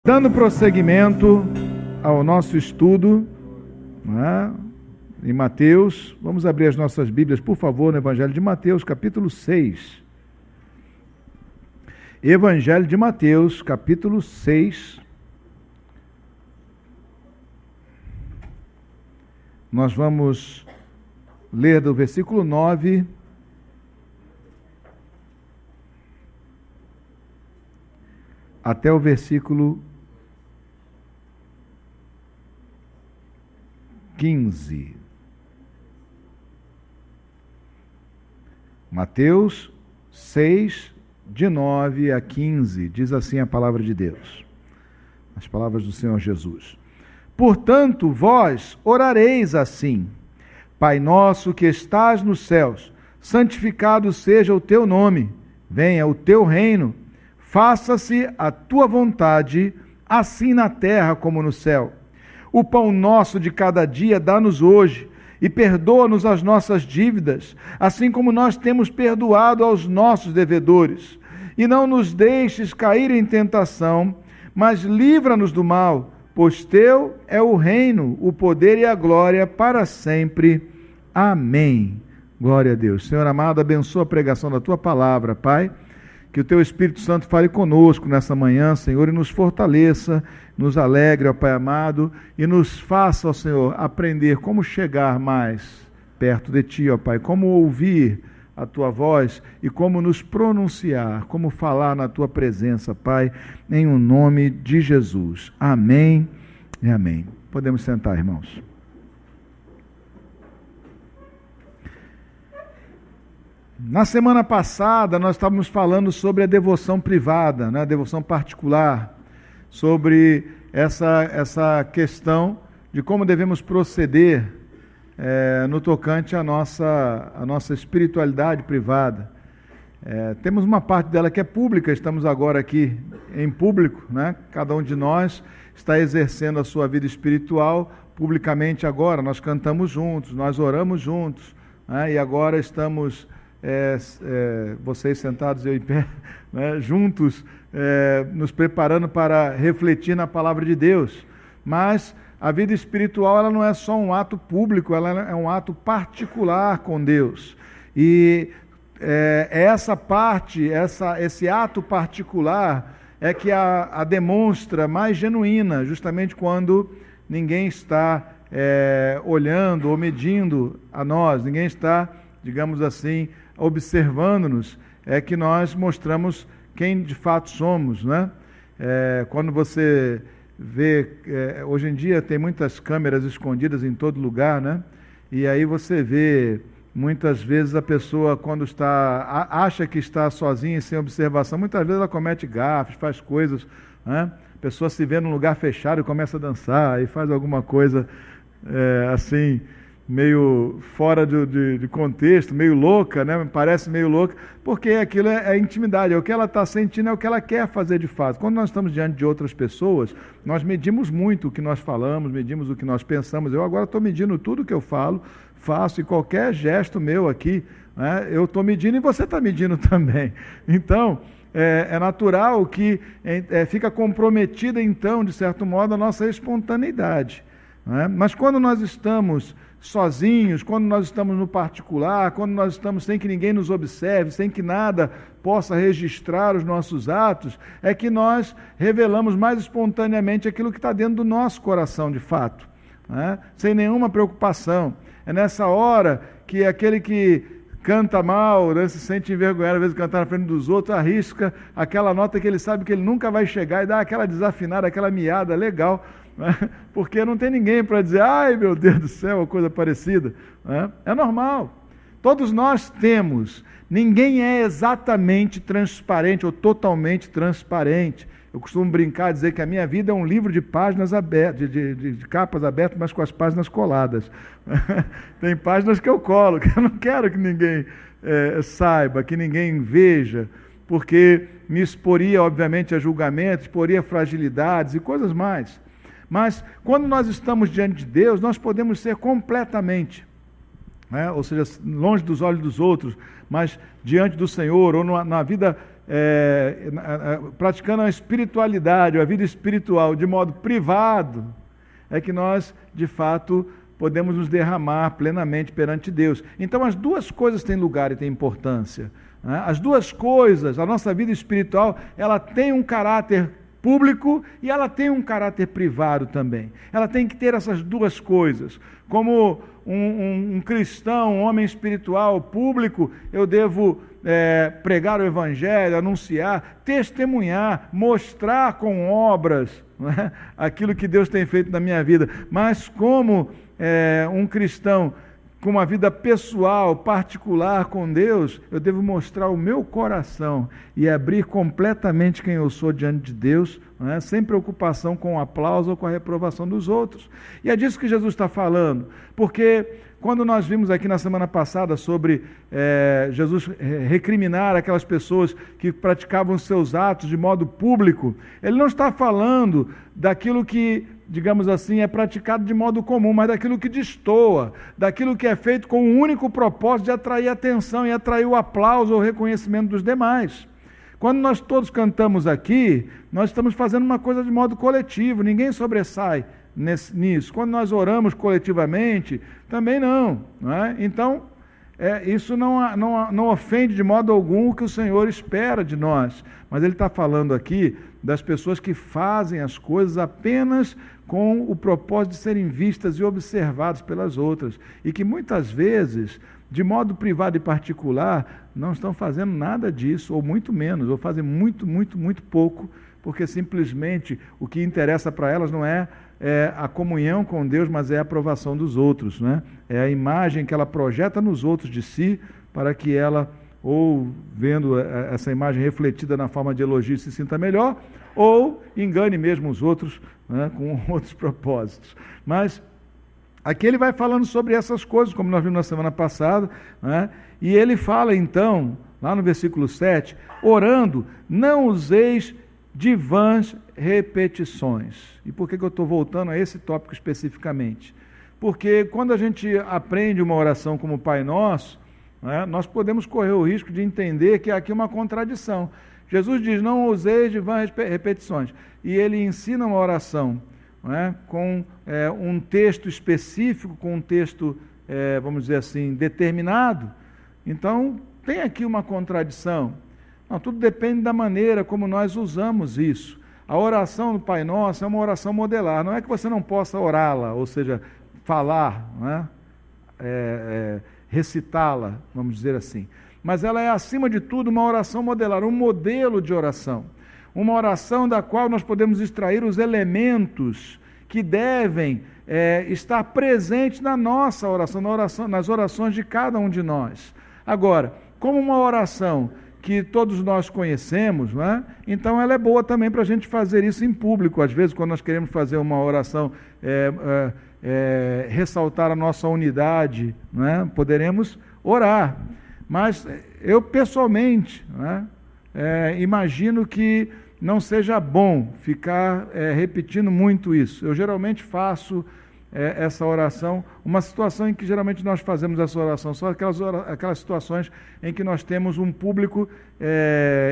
Dando prosseguimento ao nosso estudo, né, em Mateus, vamos abrir as nossas Bíblias, por favor, no Evangelho de Mateus, capítulo 6. Evangelho de Mateus, capítulo 6. Nós vamos ler do versículo 9 até o versículo 15. Mateus 6, de 9 a 15, diz assim a palavra de Deus, as palavras do Senhor Jesus. Portanto, vós orareis assim: Pai nosso que estás nos céus, santificado seja o teu nome, venha o teu reino, faça-se a tua vontade, assim na terra como no céu. O pão nosso de cada dia dá-nos hoje, e perdoa-nos as nossas dívidas, assim como nós temos perdoado aos nossos devedores. E não nos deixes cair em tentação, mas livra-nos do mal, pois teu é o reino, o poder e a glória para sempre. Amém. Glória a Deus. Senhor amado, abençoa a pregação da tua palavra, Pai. Que o teu Espírito Santo fale conosco nessa manhã, Senhor, e nos fortaleça, nos alegre, ó Pai amado, e nos faça, ó Senhor, aprender como chegar mais perto de Ti, ó Pai, como ouvir a Tua voz e como nos pronunciar, como falar na Tua presença, Pai, em o nome de Jesus. Amém e amém. Podemos sentar, irmãos. Na semana passada, nós estávamos falando sobre a devoção privada, né? A devoção particular, sobre essa questão de como devemos proceder no tocante à nossa espiritualidade privada. Temos uma parte dela que é pública, estamos agora aqui em público, né? Cada um de nós está exercendo a sua vida espiritual publicamente agora. Nós cantamos juntos, nós oramos juntos, né? E agora estamos... vocês sentados, eu em pé, né, juntos, nos preparando para refletir na palavra de Deus. Mas a vida espiritual, ela não é só um ato público, ela é um ato particular com Deus. E essa parte, esse ato particular é que a demonstra mais genuína, justamente quando ninguém está olhando ou medindo a nós, ninguém está, digamos assim, observando-nos, é que nós mostramos quem de fato somos, né? Quando você vê, hoje em dia tem muitas câmeras escondidas em todo lugar, né? E aí você vê, muitas vezes a pessoa quando acha que está sozinha e sem observação, muitas vezes ela comete gafes, faz coisas, né? A pessoa se vê num lugar fechado e começa a dançar, e faz alguma coisa assim, meio fora de contexto, meio louca, né? Parece meio louca, porque aquilo é intimidade, é o que ela está sentindo, é o que ela quer fazer de fato. Quando nós estamos diante de outras pessoas, nós medimos muito o que nós falamos, medimos o que nós pensamos. Eu agora estou medindo tudo que eu falo, faço, e qualquer gesto meu aqui, né, eu estou medindo e você está medindo também. Então, é natural que fica comprometida, então, de certo modo, a nossa espontaneidade. Né? Mas quando nós estamos sozinhos, quando nós estamos no particular, quando nós estamos sem que ninguém nos observe, sem que nada possa registrar os nossos atos, é que nós revelamos mais espontaneamente aquilo que está dentro do nosso coração de fato, né? Sem nenhuma preocupação. É nessa hora que aquele que canta mal, né, se sente envergonhado, às vezes cantar na frente dos outros, arrisca aquela nota que ele sabe que ele nunca vai chegar e dá aquela desafinada, aquela miada legal, porque não tem ninguém para dizer, ai meu Deus do céu, ou coisa parecida. É normal. Todos nós temos. Ninguém é exatamente transparente ou totalmente transparente. Eu costumo brincar, dizer que a minha vida é um livro de páginas abertas, de capas abertas, mas com as páginas coladas. Tem páginas que eu colo, que eu não quero que ninguém saiba, que ninguém veja, porque me exporia, obviamente, a julgamentos, exporia a fragilidades e coisas mais. Mas, quando nós estamos diante de Deus, nós podemos ser completamente, né? Ou seja, longe dos olhos dos outros, mas diante do Senhor, ou na vida praticando a espiritualidade, a vida espiritual de modo privado, é que nós, de fato, podemos nos derramar plenamente perante Deus. Então, as duas coisas têm lugar e têm importância. Né? As duas coisas, a nossa vida espiritual, ela tem um caráter público e ela tem um caráter privado também. Ela tem que ter essas duas coisas. Como um cristão, um homem espiritual público, eu devo pregar o Evangelho, anunciar, testemunhar, mostrar com obras, né, aquilo que Deus tem feito na minha vida. Mas como um cristão com uma vida pessoal, particular com Deus, eu devo mostrar o meu coração e abrir completamente quem eu sou diante de Deus, né, sem preocupação com o aplauso ou com a reprovação dos outros. E é disso que Jesus está falando, porque quando nós vimos aqui na semana passada sobre Jesus recriminar aquelas pessoas que praticavam seus atos de modo público, ele não está falando daquilo que, digamos assim, é praticado de modo comum, mas daquilo que destoa, daquilo que é feito com o único propósito de atrair atenção e atrair o aplauso ou o reconhecimento dos demais. Quando nós todos cantamos aqui, nós estamos fazendo uma coisa de modo coletivo, ninguém sobressai nisso. Quando nós oramos coletivamente, também não é? Então, isso não ofende de modo algum o que o Senhor espera de nós, mas Ele está falando aqui das pessoas que fazem as coisas apenas com o propósito de serem vistas e observadas pelas outras, e que muitas vezes, de modo privado e particular, não estão fazendo nada disso, ou muito menos, ou fazem muito pouco, porque simplesmente o que interessa para elas não é a comunhão com Deus, mas é a aprovação dos outros, né? É a imagem que ela projeta nos outros de si, para que ela, ou vendo essa imagem refletida na forma de elogio, se sinta melhor, ou engane mesmo os outros, né, com outros propósitos. Mas aqui ele vai falando sobre essas coisas, como nós vimos na semana passada, né? E ele fala então, lá no versículo 7, orando, não useis de vãs repetições. E por que eu estou voltando a esse tópico especificamente? Porque quando a gente aprende uma oração como o Pai Nosso, né, nós podemos correr o risco de entender que há aqui uma contradição. Jesus diz, não useis de vãs repetições. E ele ensina uma oração, né, com um texto específico, com um texto, vamos dizer assim, determinado. Então, tem aqui uma contradição. Não, tudo depende da maneira como nós usamos isso. A oração do Pai Nosso é uma oração modelar. Não é que você não possa orá-la, ou seja, falar, né? Recitá-la, vamos dizer assim. Mas ela é, acima de tudo, uma oração modelar, um modelo de oração. Uma oração da qual nós podemos extrair os elementos que devem estar presentes na nossa oração, nas orações de cada um de nós. Agora, como uma oração que todos nós conhecemos, né? Então ela é boa também para a gente fazer isso em público. Às vezes, quando nós queremos fazer uma oração, ressaltar a nossa unidade, né? Poderemos orar. Mas eu, pessoalmente, né? Imagino que não seja bom ficar repetindo muito isso. Eu geralmente faço essa oração, uma situação em que geralmente nós fazemos essa oração, são aquelas situações em que nós temos um público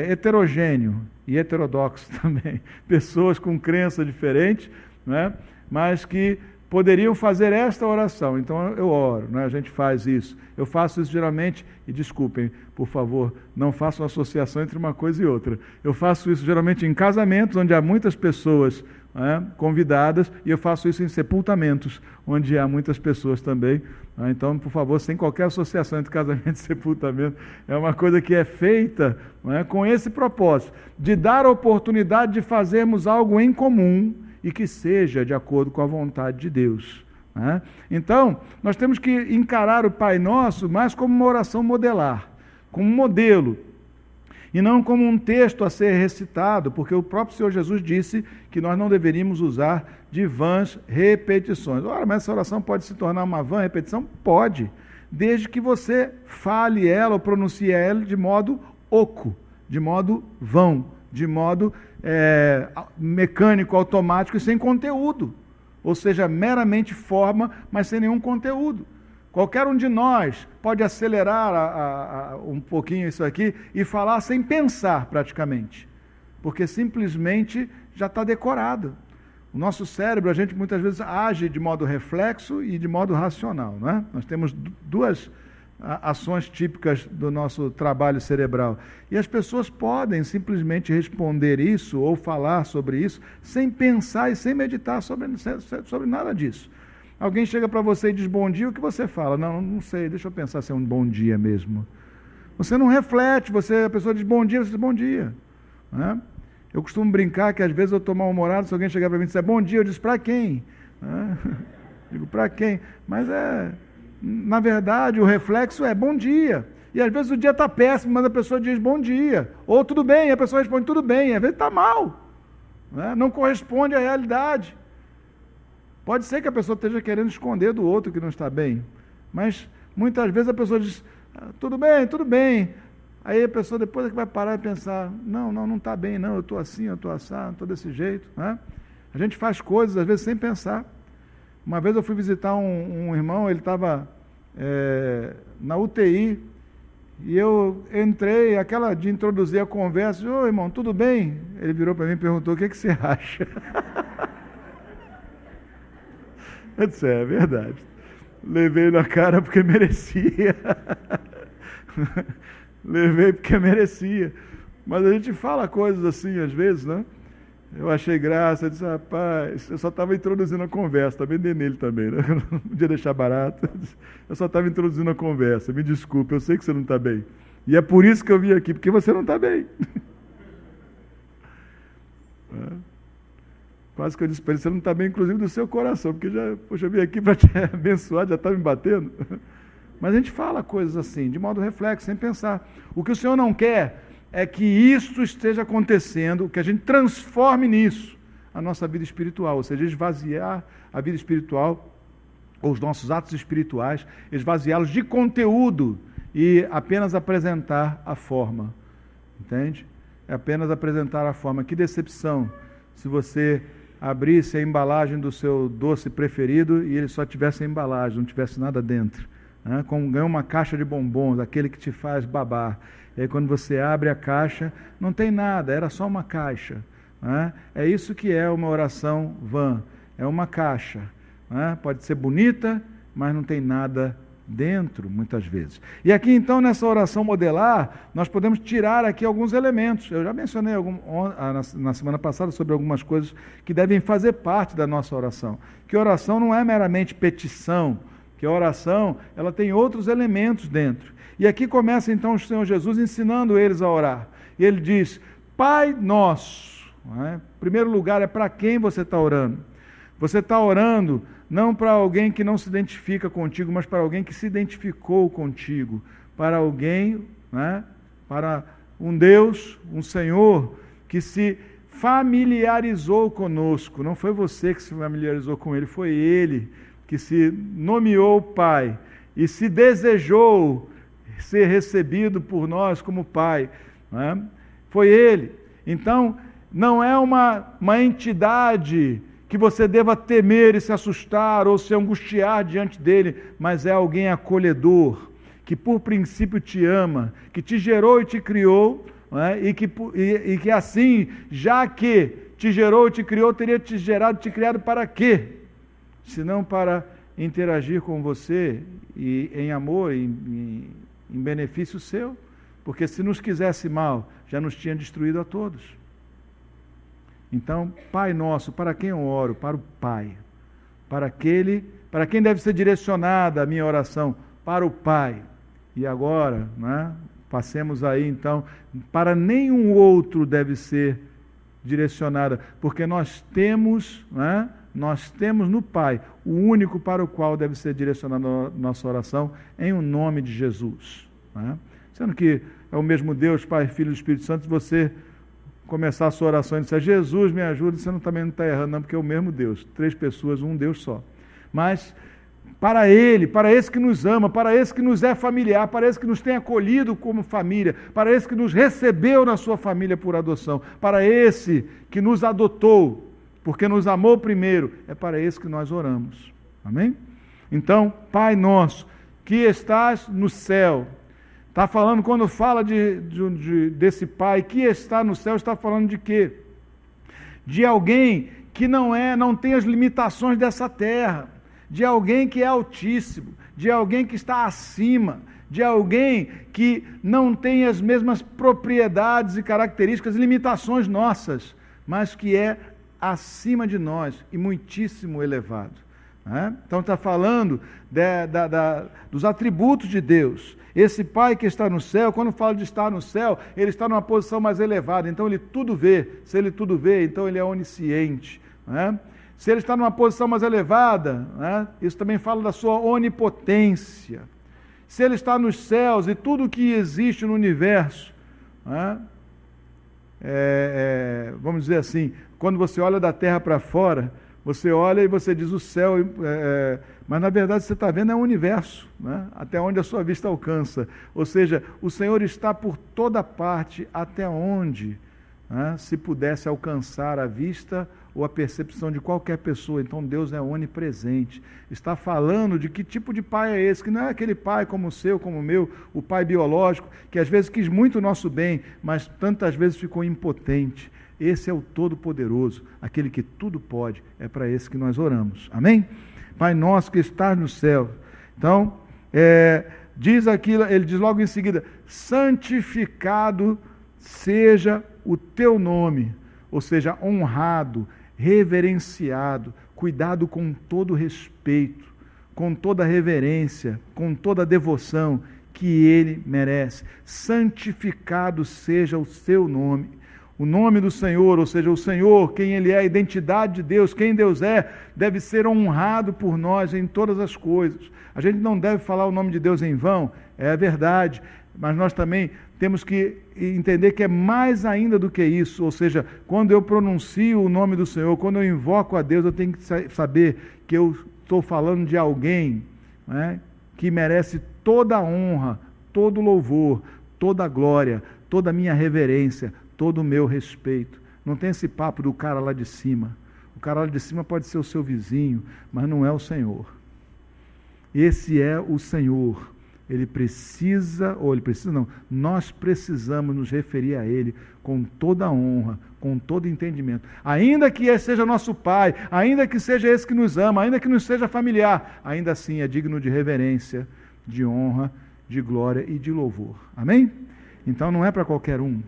heterogêneo e heterodoxo também, pessoas com crença diferente, né? Mas que poderiam fazer esta oração. Então eu oro, né? A gente faz isso. Eu faço isso geralmente, e desculpem, por favor, não façam associação entre uma coisa e outra. Eu faço isso geralmente em casamentos, onde há muitas pessoas convidadas, e eu faço isso em sepultamentos, onde há muitas pessoas também. Então, por favor, sem qualquer associação entre casamento e sepultamento, é uma coisa que é feita, com esse propósito, de dar a oportunidade de fazermos algo em comum e que seja de acordo com a vontade de Deus. Então, nós temos que encarar o Pai Nosso mais como uma oração modelar, como um modelo, e não como um texto a ser recitado, porque o próprio Senhor Jesus disse que nós não deveríamos usar de vãs repetições. Ora, mas essa oração pode se tornar uma vã repetição? Pode, desde que você fale ela ou pronuncie ela de modo oco, de modo vão, de modo mecânico, automático e sem conteúdo. Ou seja, meramente forma, mas sem nenhum conteúdo. Qualquer um de nós pode acelerar um pouquinho isso aqui e falar sem pensar praticamente, porque simplesmente já está decorado. O nosso cérebro, a gente muitas vezes age de modo reflexo e de modo racional, não é? Nós temos duas ações típicas do nosso trabalho cerebral. E as pessoas podem simplesmente responder isso ou falar sobre isso sem pensar e sem meditar sobre nada disso. Alguém chega para você e diz bom dia, o que você fala? Não sei, deixa eu pensar se é um bom dia mesmo. Você não reflete, a pessoa diz bom dia, você diz bom dia. Né? Eu costumo brincar que às vezes eu estou mal-humorado, se alguém chegar para mim e disser bom dia, eu digo para quem? Digo, para quem? Mas na verdade, o reflexo é bom dia. E às vezes o dia está péssimo, mas a pessoa diz bom dia. Ou tudo bem, e a pessoa responde tudo bem. Às vezes está mal. Né? Não corresponde à realidade. Pode ser que a pessoa esteja querendo esconder do outro que não está bem. Mas muitas vezes a pessoa diz, tudo bem, tudo bem. Aí a pessoa depois é que vai parar e pensar, não está bem, não, eu estou assim, eu estou assado, estou desse jeito. Né? A gente faz coisas às vezes sem pensar. Uma vez eu fui visitar um irmão, ele estava na UTI, e eu entrei, aquela de introduzir a conversa, ô irmão, tudo bem? Ele virou para mim e perguntou, o que você acha? Eu disse, é verdade. Levei na cara porque merecia. Levei porque merecia. Mas a gente fala coisas assim às vezes, né? Eu achei graça, eu disse, rapaz, eu só estava introduzindo a conversa, está vendendo nele também, né? Eu não podia deixar barato. Eu só estava introduzindo a conversa, me desculpe, eu sei que você não está bem. E é por isso que eu vim aqui, porque você não está bem. Quase que eu disse para ele, você não está bem, inclusive, do seu coração, porque eu vim aqui para te abençoar, já está me batendo. Mas a gente fala coisas assim, de modo reflexo, sem pensar. O que o Senhor não quer é que isso esteja acontecendo, que a gente transforme nisso a nossa vida espiritual, ou seja, esvaziar a vida espiritual, ou os nossos atos espirituais, esvaziá-los de conteúdo e apenas apresentar a forma. Entende? É apenas apresentar a forma. Que decepção se você abrisse a embalagem do seu doce preferido e ele só tivesse a embalagem, não tivesse nada dentro. Como ganhar uma caixa de bombons, aquele que te faz babar. E aí quando você abre a caixa, não tem nada, era só uma caixa. É isso que é uma oração vã, é uma caixa. Pode ser bonita, mas não tem nada dentro, muitas vezes. E aqui então, nessa oração modelar, nós podemos tirar aqui alguns elementos. Eu já mencionei na semana passada sobre algumas coisas que devem fazer parte da nossa oração. Que oração não é meramente petição, que a oração, ela tem outros elementos dentro. E aqui começa então o Senhor Jesus ensinando eles a orar. E ele diz, Pai Nosso. Em primeiro lugar, é para quem você está orando. Você está orando não para alguém que não se identifica contigo, mas para alguém que se identificou contigo. Para alguém, para um Deus, um Senhor, que se familiarizou conosco. Não foi você que se familiarizou com Ele, foi Ele que se nomeou Pai e se desejou ser recebido por nós como Pai. Foi Ele. Então, não é uma entidade que você deva temer e se assustar ou se angustiar diante dele, mas é alguém acolhedor, que por princípio te ama, que te gerou e te criou, e que assim, já que te gerou e te criou, teria te gerado e te criado para quê? Senão para interagir com você e em amor, em benefício seu, porque se nos quisesse mal, já nos tinha destruído a todos. Então, Pai Nosso, para quem eu oro? Para o Pai. Para quem deve ser direcionada a minha oração? Para o Pai. E agora, passemos aí então, para nenhum outro deve ser direcionada, porque nós temos no Pai, o único para o qual deve ser direcionada a nossa oração, em o nome de Jesus. Sendo que é o mesmo Deus, Pai, Filho e Espírito Santo, se você começar a sua oração e disser, Jesus me ajuda, você também não está errando, não, porque é o mesmo Deus, 3 pessoas, um Deus só. Mas para Ele, para esse que nos ama, para esse que nos é familiar, para esse que nos tem acolhido como família, para esse que nos recebeu na sua família por adoção, para esse que nos adotou, porque nos amou primeiro, é para esse que nós oramos. Amém? Então, Pai Nosso, que estás no céu. Está falando, quando fala desse Pai que está no céu, está falando de quê? De alguém que não tem as limitações dessa terra, de alguém que é altíssimo, de alguém que está acima, de alguém que não tem as mesmas propriedades e características, limitações nossas, mas que é acima de nós e muitíssimo elevado. Então está falando dos atributos de Deus. Esse Pai que está no céu, quando fala de estar no céu, ele está numa posição mais elevada, então ele tudo vê. Se ele tudo vê, então ele é onisciente. Se ele está numa posição mais elevada, isso também fala da sua onipotência. Se ele está nos céus e tudo que existe no universo, vamos dizer assim, quando você olha da terra para fora, você olha e você diz o céu, mas na verdade você está vendo é o universo, até onde a sua vista alcança. Ou seja, o Senhor está por toda parte, até onde se pudesse alcançar a vista ou a percepção de qualquer pessoa. Então Deus é onipresente. Está falando de que tipo de pai é esse, que não é aquele pai como o seu, como o meu, o pai biológico, que às vezes quis muito o nosso bem, mas tantas vezes ficou impotente. Esse é o Todo-Poderoso, aquele que tudo pode, é para esse que nós oramos. Amém? Pai nosso que estás no céu. Então, diz aquilo, ele diz logo em seguida, santificado seja o teu nome, ou seja, honrado, reverenciado, cuidado com todo respeito, com toda reverência, com toda devoção que ele merece. Santificado seja o seu nome. O nome do Senhor, ou seja, o Senhor, quem Ele é, a identidade de Deus, quem Deus é, deve ser honrado por nós em todas as coisas. A gente não deve falar o nome de Deus em vão, é verdade, mas nós também temos que entender que é mais ainda do que isso, ou seja, quando eu pronuncio o nome do Senhor, quando eu invoco a Deus, eu tenho que saber que eu estou falando de alguém que merece toda a honra, todo o louvor, toda a glória, toda a minha reverência, todo o meu respeito. Não tem esse papo do cara lá de cima. O cara lá de cima pode ser o seu vizinho, mas não é o Senhor. Esse é o Senhor. Nós precisamos nos referir a Ele com toda a honra, com todo entendimento. Ainda que seja nosso Pai, ainda que seja esse que nos ama, ainda que nos seja familiar, ainda assim é digno de reverência, de honra, de glória e de louvor. Amém? Então não é para qualquer um.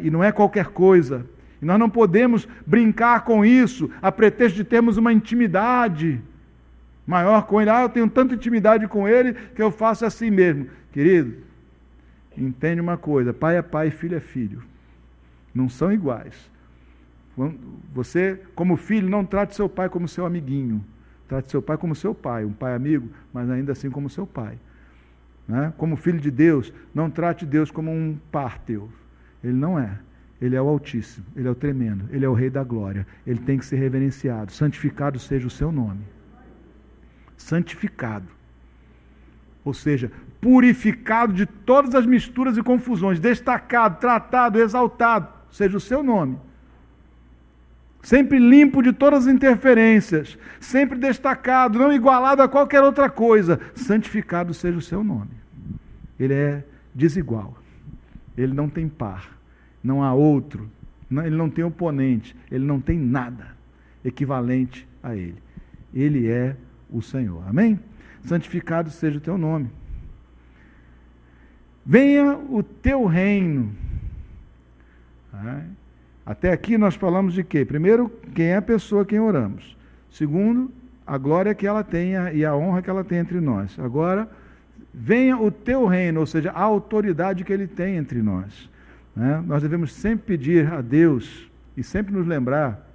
E não é qualquer coisa. E nós não podemos brincar com isso a pretexto de termos uma intimidade maior com Ele. Eu tenho tanta intimidade com Ele que eu faço assim mesmo. Querido, entende uma coisa, pai é pai e filho é filho. Não são iguais. Você, como filho, não trate seu pai como seu amiguinho. Trate seu pai como seu pai, um pai amigo, mas ainda assim como seu pai. Como filho de Deus, não trate Deus como um par teu. Ele não é. Ele é o Altíssimo, Ele é o Tremendo, Ele é o Rei da Glória. Ele tem que ser reverenciado. Santificado seja o seu nome. Santificado. Ou seja, purificado de todas as misturas e confusões, destacado, tratado, exaltado, seja o seu nome. Sempre limpo de todas as interferências, sempre destacado, não igualado a qualquer outra coisa. Santificado seja o seu nome. Ele é desigual. Ele não tem par, não há outro, ele não tem oponente, ele não tem nada equivalente a ele. Ele é o Senhor. Amém? Santificado seja o teu nome. Venha o teu reino. Até aqui nós falamos de quê? Primeiro, quem é a pessoa a quem oramos. Segundo, a glória que ela tenha e a honra que ela tem entre nós. Agora, venha o teu reino, ou seja, a autoridade que Ele tem entre nós. Nós devemos sempre pedir a Deus e sempre nos lembrar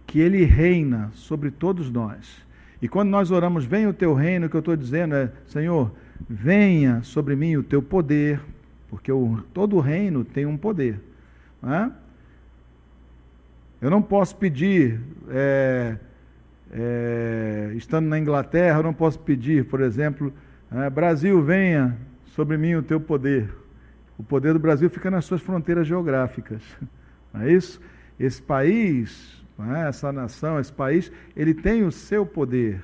que Ele reina sobre todos nós. E quando nós oramos, venha o teu reino, o que eu estou dizendo é, Senhor, venha sobre mim o teu poder, porque todo reino tem um poder. Eu não posso pedir, estando na Inglaterra, eu não posso pedir, por exemplo, Brasil, venha sobre mim o teu poder. O poder do Brasil fica nas suas fronteiras geográficas. Não é isso? Esse país, essa nação, esse país, ele tem o seu poder.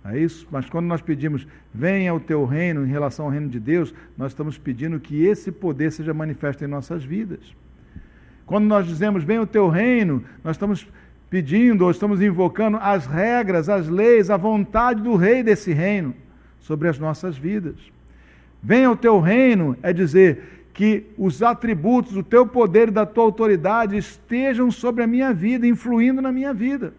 É isso? Mas quando nós pedimos, venha o teu reino em relação ao reino de Deus, nós estamos pedindo que esse poder seja manifesto em nossas vidas. Quando nós dizemos, venha o teu reino, nós estamos pedindo ou estamos invocando as regras, as leis, a vontade do rei desse reino sobre as nossas vidas. Venha o teu reino é dizer que os atributos do teu poder e da tua autoridade estejam sobre a minha vida, influindo na minha vida.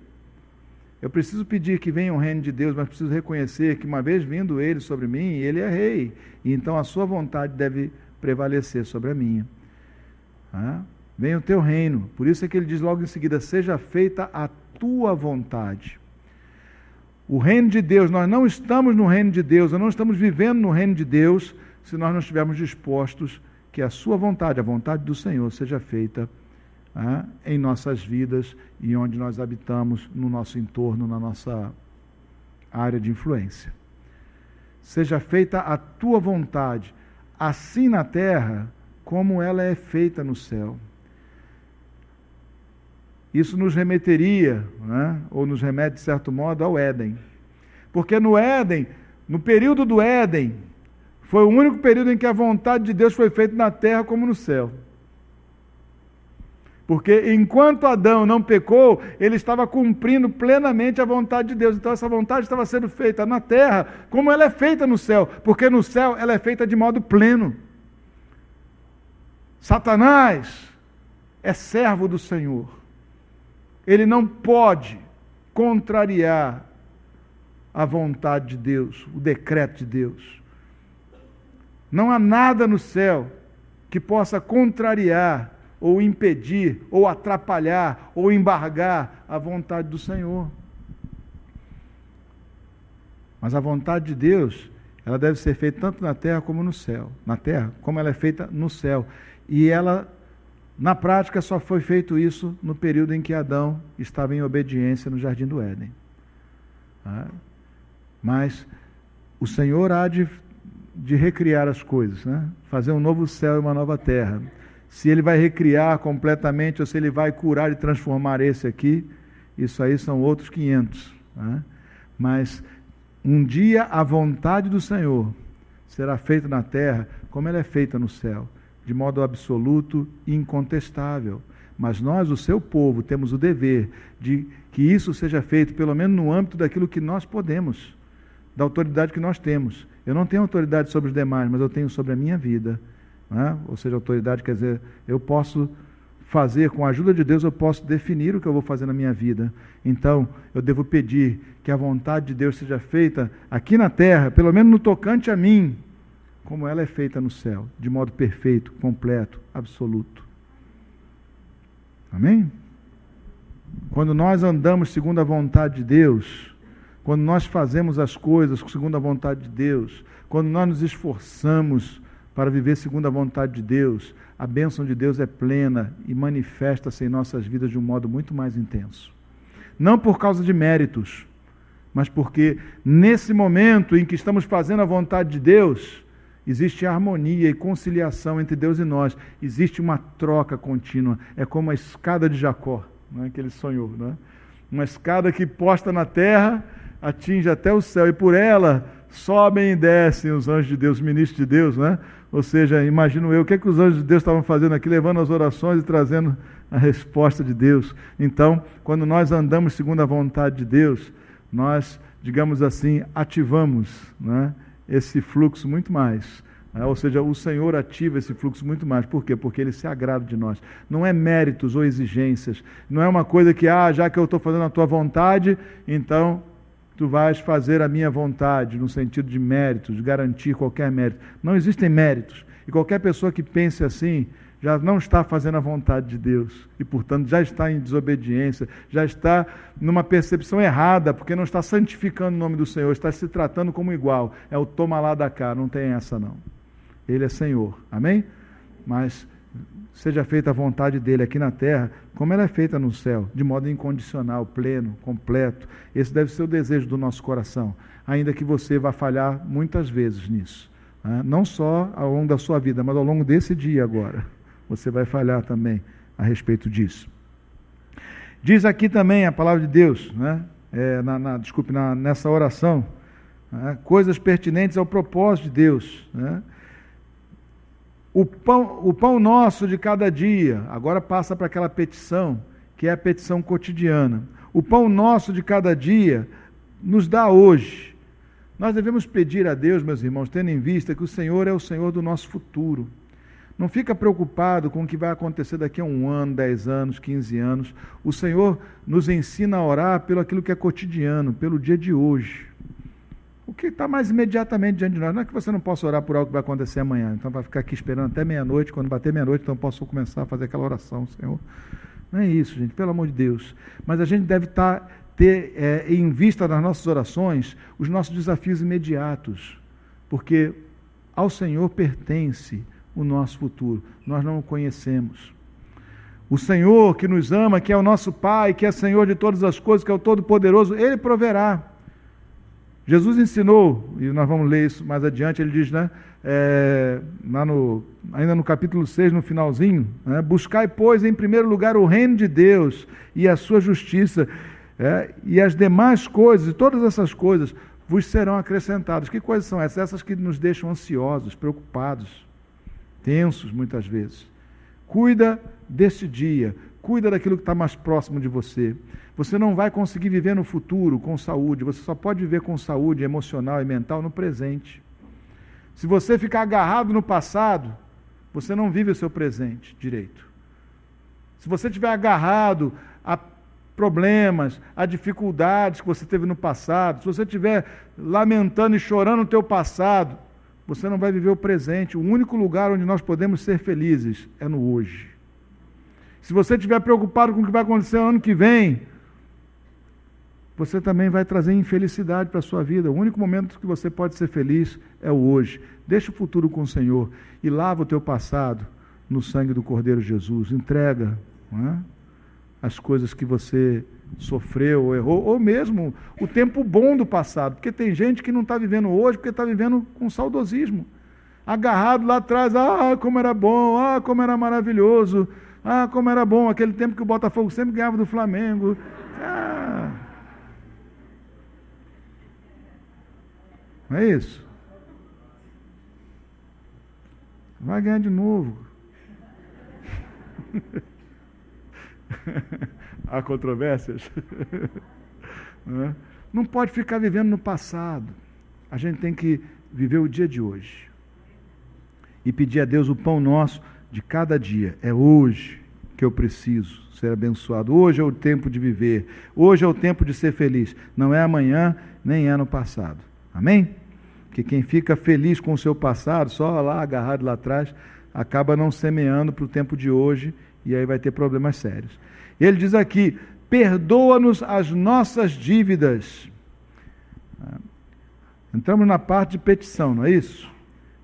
Eu preciso pedir que venha o reino de Deus, mas preciso reconhecer que uma vez vindo ele sobre mim, ele é rei. E então a sua vontade deve prevalecer sobre a minha. Venha o teu reino. Por isso é que ele diz logo em seguida, seja feita a tua vontade. O reino de Deus, nós não estamos no reino de Deus, nós não estamos vivendo no reino de Deus, se nós não estivermos dispostos que a sua vontade, a vontade do Senhor, seja feita em nossas vidas e onde nós habitamos, no nosso entorno, na nossa área de influência. Seja feita a tua vontade, assim na terra, como ela é feita no céu. Isso nos remeteria, ou nos remete, de certo modo, ao Éden. Porque no Éden, no período do Éden, foi o único período em que a vontade de Deus foi feita na terra como no céu. Porque enquanto Adão não pecou, ele estava cumprindo plenamente a vontade de Deus. Então essa vontade estava sendo feita na terra como ela é feita no céu. Porque no céu ela é feita de modo pleno. Satanás é servo do Senhor. Ele não pode contrariar a vontade de Deus, o decreto de Deus. Não há nada no céu que possa contrariar ou impedir, ou atrapalhar, ou embargar a vontade do Senhor. Mas a vontade de Deus, ela deve ser feita tanto na terra como no céu. Na terra, como ela é feita no céu. E ela, na prática, só foi feito isso no período em que Adão estava em obediência no Jardim do Éden. Mas o Senhor há de recriar as coisas, fazer um novo céu e uma nova terra. Se ele vai recriar completamente ou se ele vai curar e transformar esse aqui, isso aí são outros 500. Mas um dia a vontade do Senhor será feita na terra como ela é feita no céu, de modo absoluto e incontestável. Mas nós, o seu povo, temos o dever de que isso seja feito, pelo menos no âmbito daquilo que nós podemos, da autoridade que nós temos. Eu não tenho autoridade sobre os demais, mas eu tenho sobre a minha vida. Ou seja, autoridade quer dizer, eu posso fazer, com a ajuda de Deus, eu posso definir o que eu vou fazer na minha vida. Então, eu devo pedir que a vontade de Deus seja feita aqui na terra, pelo menos no tocante a mim, como ela é feita no céu, de modo perfeito, completo, absoluto. Amém? Quando nós andamos segundo a vontade de Deus, quando nós fazemos as coisas segundo a vontade de Deus, quando nós nos esforçamos para viver segundo a vontade de Deus, a bênção de Deus é plena e manifesta-se em nossas vidas de um modo muito mais intenso. Não por causa de méritos, mas porque nesse momento em que estamos fazendo a vontade de Deus, existe harmonia e conciliação entre Deus e nós. Existe uma troca contínua. É como a escada de Jacó, que ele sonhou. Uma escada que posta na terra, atinge até o céu, e por ela sobem e descem os anjos de Deus, os ministros de Deus, Ou seja, imagino eu, o que é que os anjos de Deus estavam fazendo aqui, levando as orações e trazendo a resposta de Deus. Então, quando nós andamos segundo a vontade de Deus, nós, digamos assim, ativamos esse fluxo muito mais. Ou seja, o Senhor ativa esse fluxo muito mais. Por quê? Porque Ele se agrada de nós. Não é méritos ou exigências. Não é uma coisa que, já que eu estou fazendo a tua vontade, então tu vais fazer a minha vontade, no sentido de méritos, de garantir qualquer mérito. Não existem méritos. E qualquer pessoa que pense assim, já não está fazendo a vontade de Deus. E, portanto, já está em desobediência, já está numa percepção errada, porque não está santificando o nome do Senhor, está se tratando como igual. É o toma lá da cá, não tem essa não. Ele é Senhor, amém? Mas seja feita a vontade dele aqui na terra, como ela é feita no céu, de modo incondicional, pleno, completo. Esse deve ser o desejo do nosso coração, ainda que você vá falhar muitas vezes nisso. Não só ao longo da sua vida, mas ao longo desse dia agora. Você vai falhar também a respeito disso. Diz aqui também a palavra de Deus, nessa oração, né? Coisas pertinentes ao propósito de Deus, né? O pão nosso de cada dia, agora passa para aquela petição, que é a petição cotidiana. O pão nosso de cada dia nos dá hoje. Nós devemos pedir a Deus, meus irmãos, tendo em vista que o Senhor é o Senhor do nosso futuro. Não fica preocupado com o que vai acontecer daqui a 1 ano, 10 anos, 15 anos. O Senhor nos ensina a orar pelo aquilo que é cotidiano, pelo dia de hoje. O que está mais imediatamente diante de nós. Não é que você não possa orar por algo que vai acontecer amanhã. Então vai ficar aqui esperando até meia-noite. Quando bater meia-noite, então posso começar a fazer aquela oração, Senhor. Não é isso, gente, pelo amor de Deus. Mas a gente deve ter em vista nas nossas orações os nossos desafios imediatos. Porque ao Senhor pertence o nosso futuro. Nós não o conhecemos. O Senhor que nos ama, que é o nosso Pai, que é Senhor de todas as coisas, que é o Todo-Poderoso, Ele proverá. Jesus ensinou, e nós vamos ler isso mais adiante, ele diz, né, ainda no capítulo 6, no finalzinho, né, buscai, pois, em primeiro lugar o reino de Deus e a sua justiça, e as demais coisas, e todas essas coisas, vos serão acrescentadas. Que coisas são essas? Essas que nos deixam ansiosos, preocupados, tensos muitas vezes. Cuida desse dia, cuida daquilo que está mais próximo de você. Você não vai conseguir viver no futuro com saúde, você só pode viver com saúde emocional e mental no presente. Se você ficar agarrado no passado, você não vive o seu presente direito. Se você estiver agarrado a problemas, a dificuldades que você teve no passado, se você estiver lamentando e chorando o teu passado, você não vai viver o presente. O único lugar onde nós podemos ser felizes é no hoje. Se você estiver preocupado com o que vai acontecer no ano que vem, você também vai trazer infelicidade para a sua vida. O único momento que você pode ser feliz é o hoje. Deixa o futuro com o Senhor e lava o teu passado no sangue do Cordeiro Jesus. Entrega, não é, as coisas que você sofreu ou errou, ou mesmo o tempo bom do passado, porque tem gente que não está vivendo hoje porque está vivendo com saudosismo, agarrado lá atrás, como era bom, como era maravilhoso, como era bom aquele tempo que o Botafogo sempre ganhava do Flamengo. Não é isso? Vai ganhar de novo. Há controvérsias? Não pode ficar vivendo no passado. A gente tem que viver o dia de hoje. E pedir a Deus o pão nosso de cada dia. É hoje que eu preciso ser abençoado. Hoje é o tempo de viver. Hoje é o tempo de ser feliz. Não é amanhã, nem é no passado. Amém? Porque quem fica feliz com o seu passado, só lá agarrado lá atrás, acaba não semeando para o tempo de hoje e aí vai ter problemas sérios. Ele diz aqui, perdoa-nos as nossas dívidas. Entramos na parte de petição, não é isso?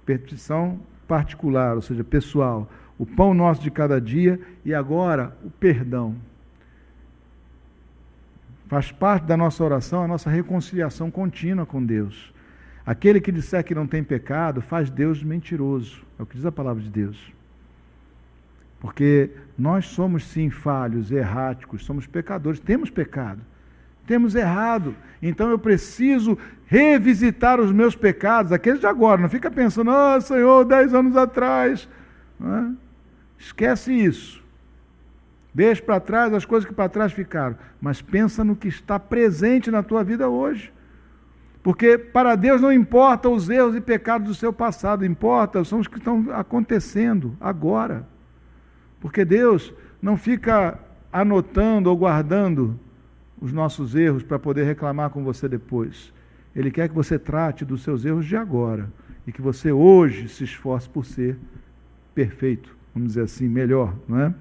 Petição particular, ou seja, pessoal. O pão nosso de cada dia e agora o perdão. Faz parte da nossa oração a nossa reconciliação contínua com Deus. Aquele que disser que não tem pecado, faz Deus mentiroso. É o que diz a palavra de Deus. Porque nós somos sim falhos, erráticos, somos pecadores, temos pecado, temos errado. Então eu preciso revisitar os meus pecados, aqueles de agora. Não fica pensando, Senhor, 10 anos atrás. Esquece isso. Deixa para trás as coisas que para trás ficaram. Mas pensa no que está presente na tua vida hoje. Porque para Deus não importa os erros e pecados do seu passado, importa são os que estão acontecendo agora. Porque Deus não fica anotando ou guardando os nossos erros para poder reclamar com você depois. Ele quer que você trate dos seus erros de agora e que você hoje se esforce por ser perfeito, vamos dizer assim, melhor, não é?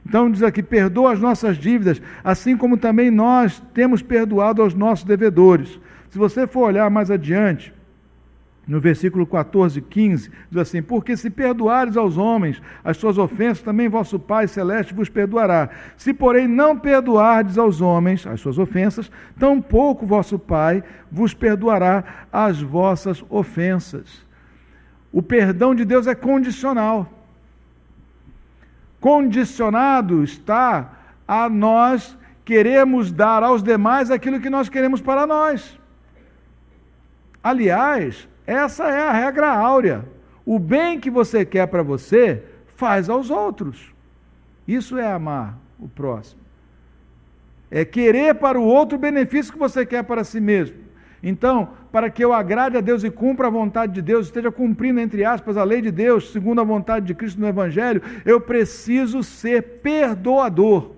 Então diz aqui, perdoa as nossas dívidas, assim como também nós temos perdoado aos nossos devedores. Se você for olhar mais adiante, no versículo 14, 15, diz assim, porque se perdoares aos homens as suas ofensas, também vosso Pai Celeste vos perdoará. Se, porém, não perdoardes aos homens as suas ofensas, tampouco vosso Pai vos perdoará as vossas ofensas. O perdão de Deus é condicional. Condicionado está a nós queremos dar aos demais aquilo que nós queremos para nós. Aliás, essa é a regra áurea. O bem que você quer para você, faz aos outros. Isso é amar o próximo. É querer para o outro o benefício que você quer para si mesmo. Então, para que eu agrade a Deus e cumpra a vontade de Deus, esteja cumprindo, entre aspas, a lei de Deus, segundo a vontade de Cristo no Evangelho, eu preciso ser perdoador.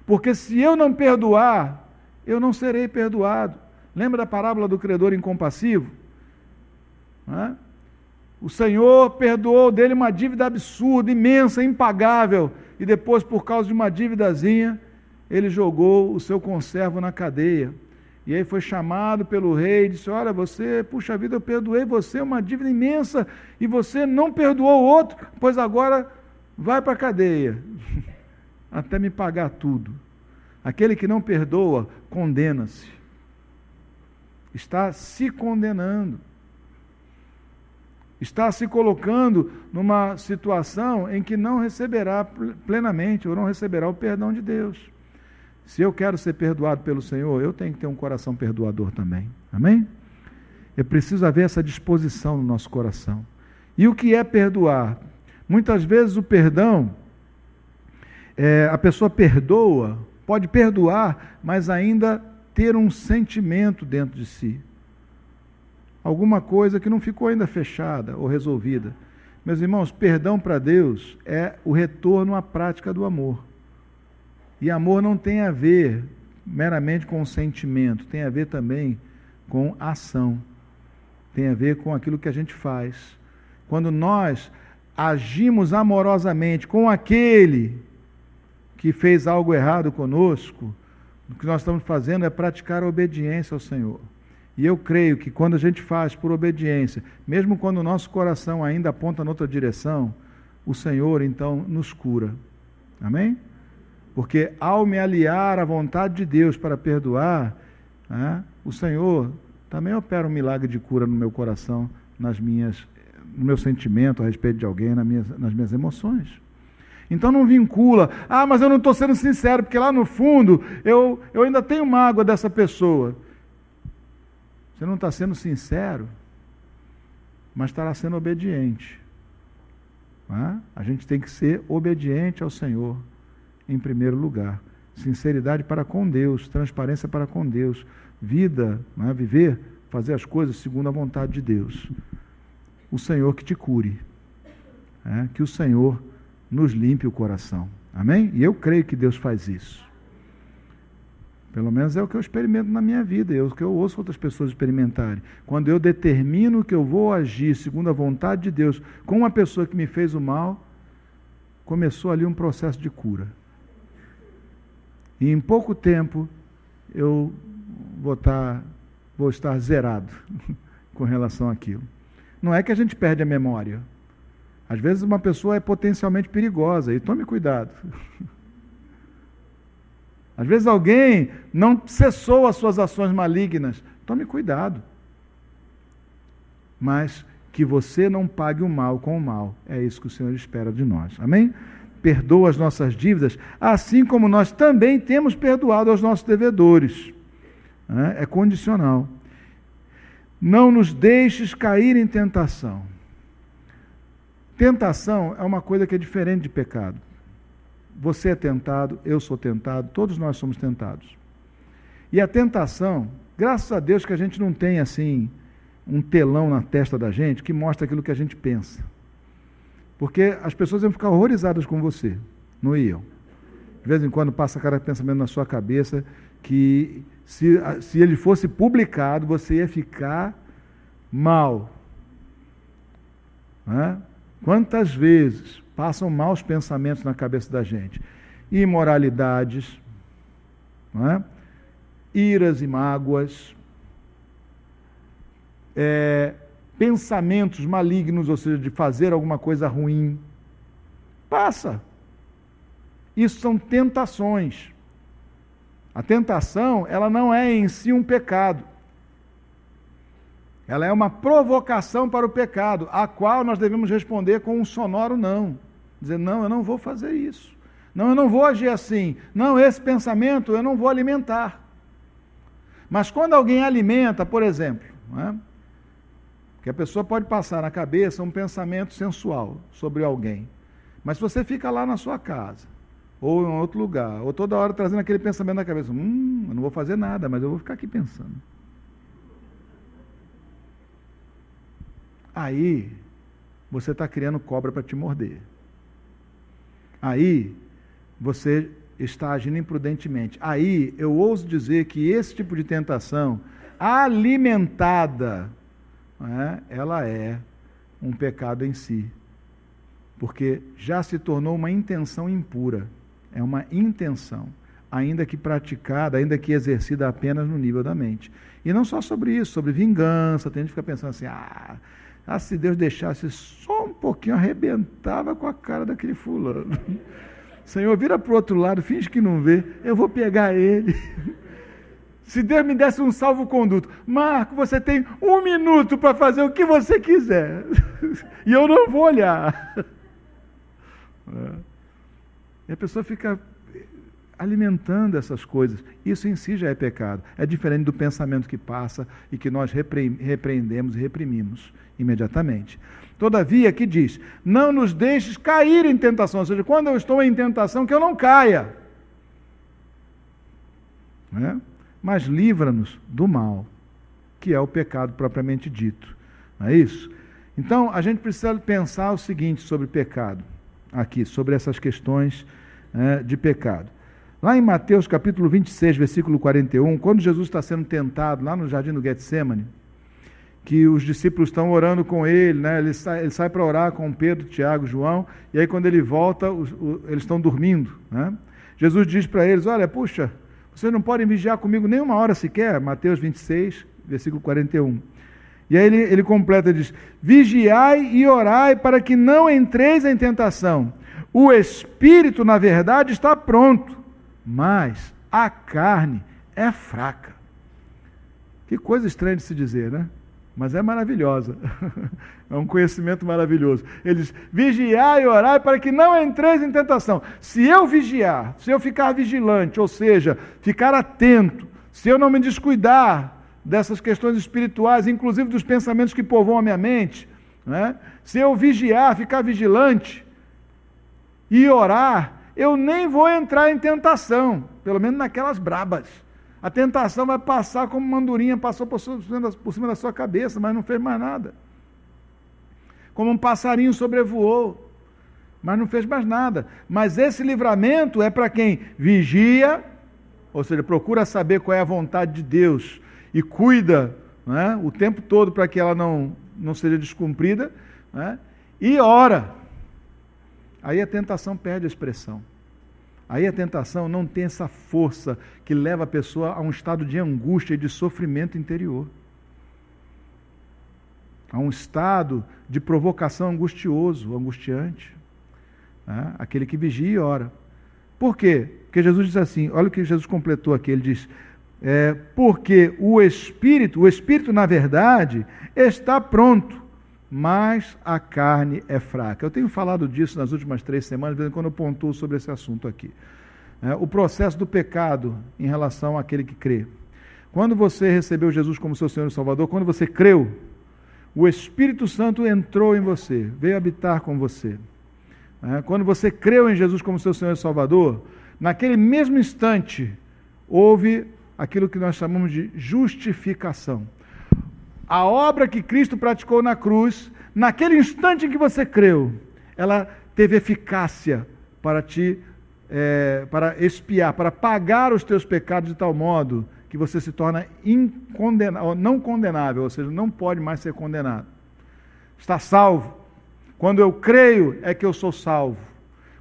Porque se eu não perdoar, eu não serei perdoado. Lembra da parábola do credor incompassivo? O Senhor perdoou dele uma dívida absurda, imensa, impagável, e depois, por causa de uma dívidazinha, ele jogou o seu conservo na cadeia. E aí foi chamado pelo rei e disse: olha, você, puxa vida, eu perdoei você uma dívida imensa, e você não perdoou o outro, pois agora vai para a cadeia, até me pagar tudo. Aquele que não perdoa, condena-se. Está se condenando. Está se colocando numa situação em que não receberá plenamente, ou não receberá o perdão de Deus. Se eu quero ser perdoado pelo Senhor, eu tenho que ter um coração perdoador também. Amém? É preciso haver essa disposição no nosso coração. E o que é perdoar? Muitas vezes o perdão, a pessoa perdoa, pode perdoar, mas ainda ter um sentimento dentro de si. Alguma coisa que não ficou ainda fechada ou resolvida. Meus irmãos, perdão para Deus é o retorno à prática do amor. E amor não tem a ver meramente com o sentimento, tem a ver também com a ação. Tem a ver com aquilo que a gente faz. Quando nós agimos amorosamente com aquele que fez algo errado conosco, o que nós estamos fazendo é praticar a obediência ao Senhor. E eu creio que quando a gente faz por obediência, mesmo quando o nosso coração ainda aponta noutra direção, o Senhor então nos cura. Amém? Porque ao me aliar à vontade de Deus para perdoar, o Senhor também opera um milagre de cura no meu coração, no meu sentimento a respeito de alguém, nas minhas emoções. Então não vincula, mas eu não estou sendo sincero, porque lá no fundo eu ainda tenho mágoa dessa pessoa. Você não está sendo sincero, mas estará sendo obediente. A gente tem que ser obediente ao Senhor, em primeiro lugar. Sinceridade para com Deus, transparência para com Deus, vida, viver, fazer as coisas segundo a vontade de Deus. O Senhor que te cure, que o Senhor nos limpe o coração. Amém? E eu creio que Deus faz isso. Pelo menos é o que eu experimento na minha vida, é o que eu ouço outras pessoas experimentarem. Quando eu determino que eu vou agir segundo a vontade de Deus com uma pessoa que me fez o mal, começou ali um processo de cura. E em pouco tempo eu vou estar zerado com relação àquilo. Não é que a gente perde a memória. Às vezes uma pessoa é potencialmente perigosa, e tome cuidado. Às vezes alguém não cessou as suas ações malignas, tome cuidado. Mas que você não pague o mal com o mal, é isso que o Senhor espera de nós. Amém? Perdoa as nossas dívidas, assim como nós também temos perdoado aos nossos devedores. É condicional. Não nos deixes cair em tentação. Tentação é uma coisa que é diferente de pecado. Você é tentado, eu sou tentado, todos nós somos tentados. E a tentação, graças a Deus que a gente não tem assim um telão na testa da gente que mostra aquilo que a gente pensa. Porque as pessoas iam ficar horrorizadas com você, não iam. De vez em quando passa cada pensamento na sua cabeça que se ele fosse publicado, você ia ficar mal. Quantas vezes passam maus pensamentos na cabeça da gente? Imoralidades, iras e mágoas, pensamentos malignos, ou seja, de fazer alguma coisa ruim. Passa. Isso são tentações. A tentação, ela não é em si um pecado. Ela é uma provocação para o pecado, a qual nós devemos responder com um sonoro não. Dizer, não, eu não vou fazer isso. Não, eu não vou agir assim. Não, esse pensamento eu não vou alimentar. Mas quando alguém alimenta, por exemplo, não é? Porque a pessoa pode passar na cabeça um pensamento sensual sobre alguém. Mas se você fica lá na sua casa, ou em outro lugar, ou toda hora trazendo aquele pensamento na cabeça, eu não vou fazer nada, mas eu vou ficar aqui pensando. Aí, você está criando cobra para te morder. Aí, você está agindo imprudentemente. Aí, eu ouso dizer que esse tipo de tentação, alimentada, ela é um pecado em si. Porque já se tornou uma intenção impura. É uma intenção, ainda que praticada, ainda que exercida apenas no nível da mente. E não só sobre isso, sobre vingança. Tem gente que fica pensando assim, se Deus deixasse só um pouquinho, arrebentava com a cara daquele fulano. Senhor, vira para o outro lado, finge que não vê, eu vou pegar ele. Se Deus me desse um salvo-conduto, Marco, você tem 1 minuto para fazer o que você quiser, e eu não vou olhar. E a pessoa fica alimentando essas coisas. Isso em si já é pecado. É diferente do pensamento que passa e que nós repreendemos e reprimimos imediatamente. Todavia, aqui diz, não nos deixes cair em tentação. Ou seja, quando eu estou em tentação, que eu não caia. Mas livra-nos do mal, que é o pecado propriamente dito. Não é isso? Então, a gente precisa pensar o seguinte sobre pecado, aqui, sobre essas questões de pecado. Lá em Mateus capítulo 26, versículo 41, quando Jesus está sendo tentado, lá no jardim do Getsemane, que os discípulos estão orando com ele, ele sai para orar com Pedro, Tiago, João, e aí quando ele volta, eles estão dormindo. Jesus diz para eles, olha, puxa, vocês não podem vigiar comigo nem 1 hora sequer, Mateus 26, versículo 41. E aí ele completa, diz, vigiai e orai para que não entreis em tentação. O espírito, na verdade, está pronto, mas a carne é fraca. Que coisa estranha de se dizer, né? Mas é maravilhosa. É um conhecimento maravilhoso. Ele diz, vigiai e orai para que não entreis em tentação. Se eu vigiar, se eu ficar vigilante, ou seja, ficar atento, se eu não me descuidar dessas questões espirituais, inclusive dos pensamentos que povoam a minha mente, se eu vigiar, ficar vigilante e orar, eu nem vou entrar em tentação, pelo menos naquelas brabas. A tentação vai passar como uma andorinha, passou por cima da sua cabeça, mas não fez mais nada. Como um passarinho sobrevoou, mas não fez mais nada. Mas esse livramento é para quem vigia, ou seja, procura saber qual é a vontade de Deus e cuida o tempo todo para que ela não seja descumprida, e ora. Aí a tentação perde a expressão. Aí a tentação não tem essa força que leva a pessoa a um estado de angústia e de sofrimento interior. A um estado de provocação angustioso, angustiante. Aquele que vigia e ora. Por quê? Porque Jesus diz assim, olha o que Jesus completou aqui, ele diz, porque o Espírito na verdade está pronto, mas a carne é fraca. Eu tenho falado disso nas últimas 3 semanas, de vez em quando eu pontuo sobre esse assunto aqui. O processo do pecado em relação àquele que crê. Quando você recebeu Jesus como seu Senhor e Salvador, quando você creu, o Espírito Santo entrou em você, veio habitar com você. Quando você creu em Jesus como seu Senhor e Salvador, naquele mesmo instante, houve aquilo que nós chamamos de justificação. A obra que Cristo praticou na cruz, naquele instante em que você creu, ela teve eficácia para para expiar, para pagar os teus pecados de tal modo que você se torna não condenável, ou seja, não pode mais ser condenado. Está salvo. Quando eu creio é que eu sou salvo.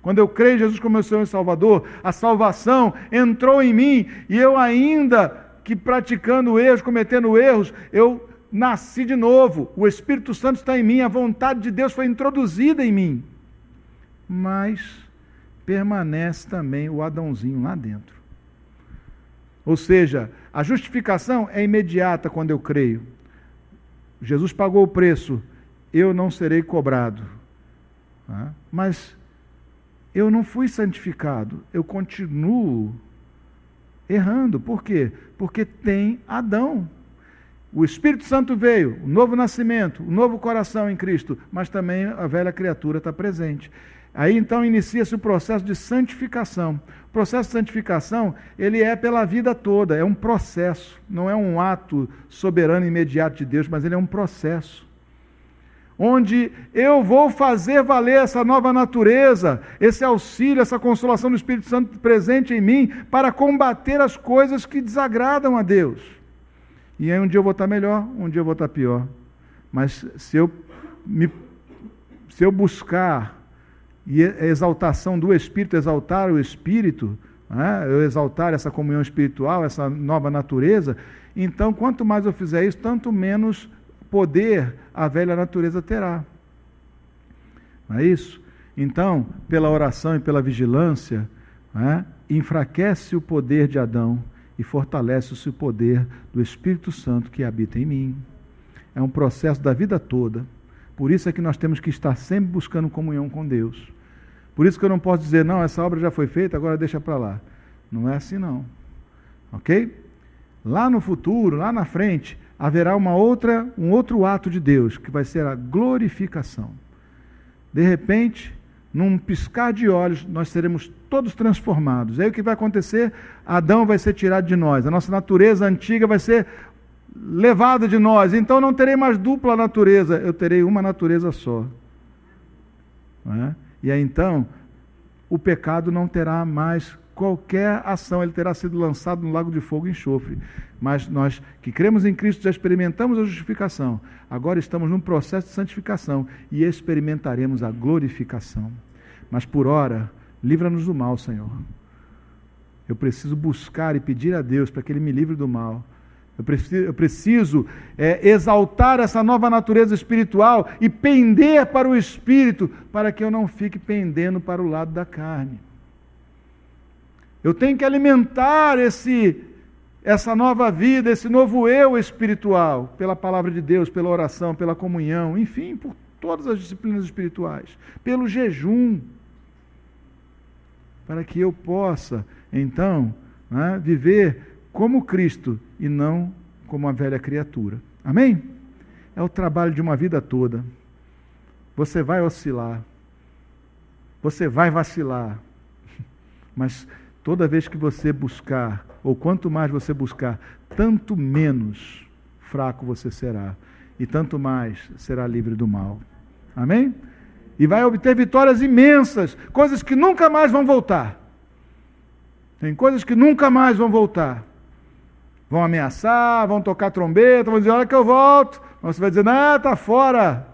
Quando eu creio em Jesus como meu Senhor e Salvador, a salvação entrou em mim e eu ainda que praticando erros, cometendo erros, eu nasci de novo, o Espírito Santo está em mim, a vontade de Deus foi introduzida em mim. Mas permanece também o Adãozinho lá dentro. Ou seja, a justificação é imediata quando eu creio. Jesus pagou o preço, eu não serei cobrado. Mas eu não fui santificado, eu continuo errando. Por quê? Porque tem Adão. o Espírito Santo veio, o novo nascimento, o novo coração em Cristo, mas também a velha criatura está presente. Aí então inicia-se o processo de santificação. O processo de santificação, ele é pela vida toda, é um processo, não é um ato soberano e imediato de Deus, mas ele é um processo. Onde eu vou fazer valer essa nova natureza, esse auxílio, essa consolação do Espírito Santo presente em mim, para combater as coisas que desagradam a Deus. E aí um dia eu vou estar melhor, um dia eu vou estar pior. Mas se eu buscar e a exaltação do Espírito, exaltar o Espírito, né? Eu exaltar essa comunhão espiritual, essa nova natureza, então quanto mais eu fizer isso, tanto menos poder a velha natureza terá. Não é isso? Então, pela oração e pela vigilância, né? Enfraquece o poder de Adão e fortalece-se o poder do Espírito Santo que habita em mim. É um processo da vida toda. Por isso é que nós temos que estar sempre buscando comunhão com Deus. Por isso que eu não posso dizer, não, essa obra já foi feita, agora deixa para lá. Não é assim não. Ok? Lá no futuro, lá na frente, haverá um outro ato de Deus, que vai ser a glorificação. De repente, num piscar de olhos, nós seremos todos transformados. Aí o que vai acontecer? Adão vai ser tirado de nós, a nossa natureza antiga vai ser levada de nós, então não terei mais dupla natureza, eu terei uma natureza só. Não é? E aí então, o pecado não terá mais qualquer ação, ele terá sido lançado no lago de fogo e enxofre. Mas nós que cremos em Cristo já experimentamos a justificação, agora estamos num processo de santificação e experimentaremos a glorificação. Mas por ora, livra-nos do mal, Senhor. Eu preciso buscar e pedir a Deus para que Ele me livre do mal. Eu preciso exaltar essa nova natureza espiritual e pender para o Espírito, para que eu não fique pendendo para o lado da carne. Eu tenho que alimentar essa nova vida, esse novo eu espiritual, pela palavra de Deus, pela oração, pela comunhão, enfim, por todas as disciplinas espirituais, pelo jejum, para que eu possa, então, viver como Cristo e não como uma velha criatura. Amém? É o trabalho de uma vida toda. Você vai oscilar, você vai vacilar, mas toda vez que você buscar, ou quanto mais você buscar, tanto menos fraco você será, e tanto mais será livre do mal. Amém? E vai obter vitórias imensas, coisas que nunca mais vão voltar. Tem coisas que nunca mais vão voltar. Vão ameaçar, vão tocar trombeta, vão dizer, olha que eu volto. Mas você vai dizer, não, está fora.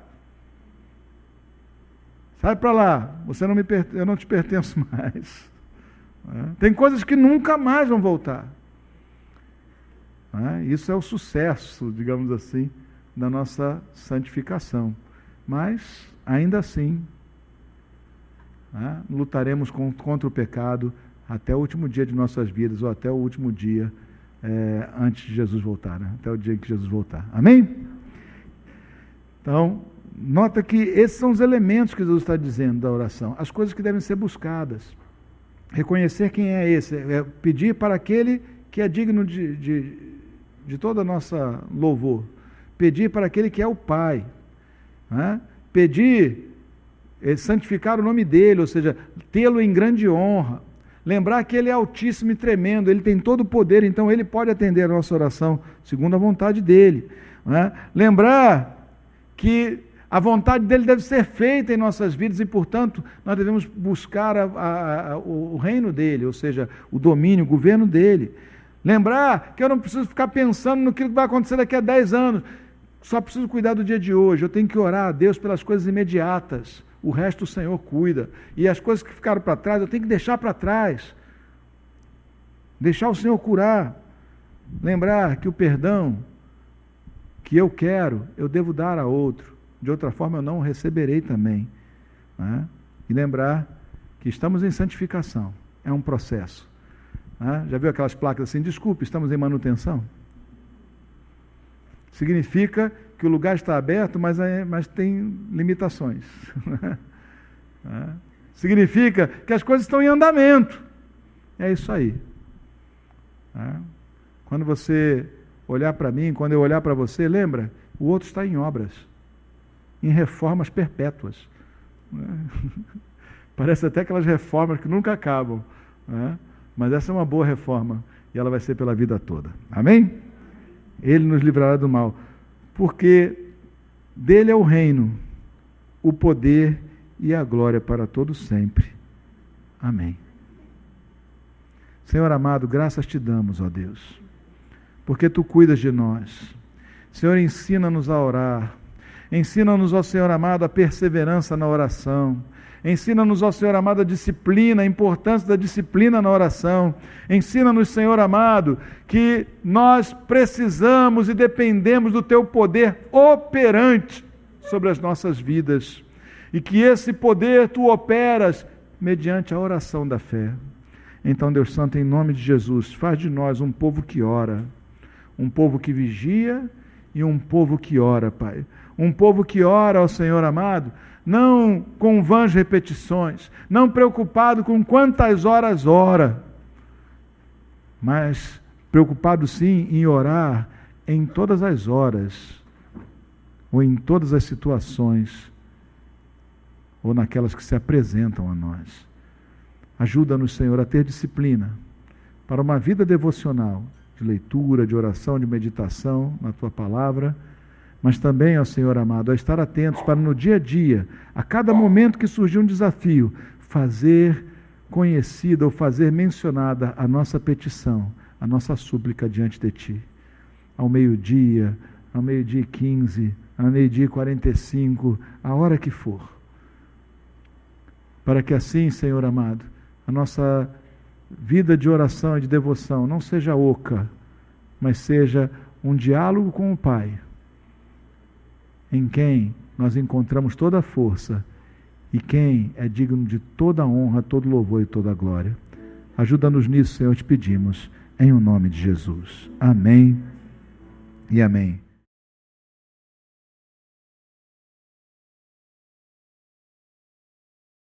Sai para lá, eu não te pertenço mais. Tem coisas que nunca mais vão voltar. Isso é o sucesso, digamos assim, da nossa santificação. Mas, ainda assim, lutaremos contra o pecado até o último dia de nossas vidas, ou até o último dia antes de Jesus voltar, até o dia em que Jesus voltar. Amém? Então, nota que esses são os elementos que Jesus está dizendo da oração, as coisas que devem ser buscadas. Reconhecer quem é esse, pedir para aquele que é digno de toda a nossa louvor, pedir para aquele que é o Pai, pedir, santificar o nome dele, ou seja, tê-lo em grande honra, lembrar que ele é altíssimo e tremendo, ele tem todo o poder, então ele pode atender a nossa oração segundo a vontade dele. Lembrar que a vontade dele deve ser feita em nossas vidas e, portanto, nós devemos buscar o reino dele, ou seja, o domínio, o governo dele. Lembrar que eu não preciso ficar pensando no que vai acontecer daqui a 10 anos, só preciso cuidar do dia de hoje, eu tenho que orar a Deus pelas coisas imediatas. O resto o Senhor cuida. E as coisas que ficaram para trás, eu tenho que deixar para trás. Deixar o Senhor curar. Lembrar que o perdão que eu quero, eu devo dar a outro. De outra forma, eu não o receberei também. E lembrar que estamos em santificação. É um processo. Já viu aquelas placas assim, desculpe, estamos em manutenção? Significa que o lugar está aberto, mas tem limitações. Significa que as coisas estão em andamento. É isso aí. Quando você olhar para mim, quando eu olhar para você, lembra? O outro está em obras, em reformas perpétuas. Parece até aquelas reformas que nunca acabam, né? Mas essa é uma boa reforma e ela vai ser pela vida toda. Amém? Ele nos livrará do mal, porque dele é o reino, o poder e a glória para todos sempre. Amém. Senhor amado, graças te damos, ó Deus, porque tu cuidas de nós. Senhor, ensina-nos a orar. Ensina-nos, ó Senhor amado, a perseverança na oração. Ensina-nos, ó Senhor amado, a disciplina, a importância da disciplina na oração. Ensina-nos, Senhor amado, que nós precisamos e dependemos do Teu poder operante sobre as nossas vidas. E que esse poder Tu operas mediante a oração da fé. Então, Deus Santo, em nome de Jesus, faz de nós um povo que ora, um povo que vigia e um povo que ora, Pai. Um povo que ora ao Senhor amado, não com vãs repetições, não preocupado com quantas horas ora, mas preocupado sim em orar em todas as horas, ou em todas as situações, ou naquelas que se apresentam a nós. Ajuda-nos, Senhor, a ter disciplina para uma vida devocional, de leitura, de oração, de meditação na Tua palavra, mas também, ó Senhor amado, a estar atentos para no dia a dia, a cada momento que surgir um desafio, fazer conhecida ou fazer mencionada a nossa petição, a nossa súplica diante de Ti. Ao meio-dia, ao meio-dia e 15, ao meio-dia e 45, a hora que for. Para que assim, Senhor amado, a nossa vida de oração e de devoção não seja oca, mas seja um diálogo com o Pai, em quem nós encontramos toda a força e quem é digno de toda a honra, todo louvor e toda a glória. Ajuda-nos nisso, Senhor, te pedimos, em o nome de Jesus. Amém e amém.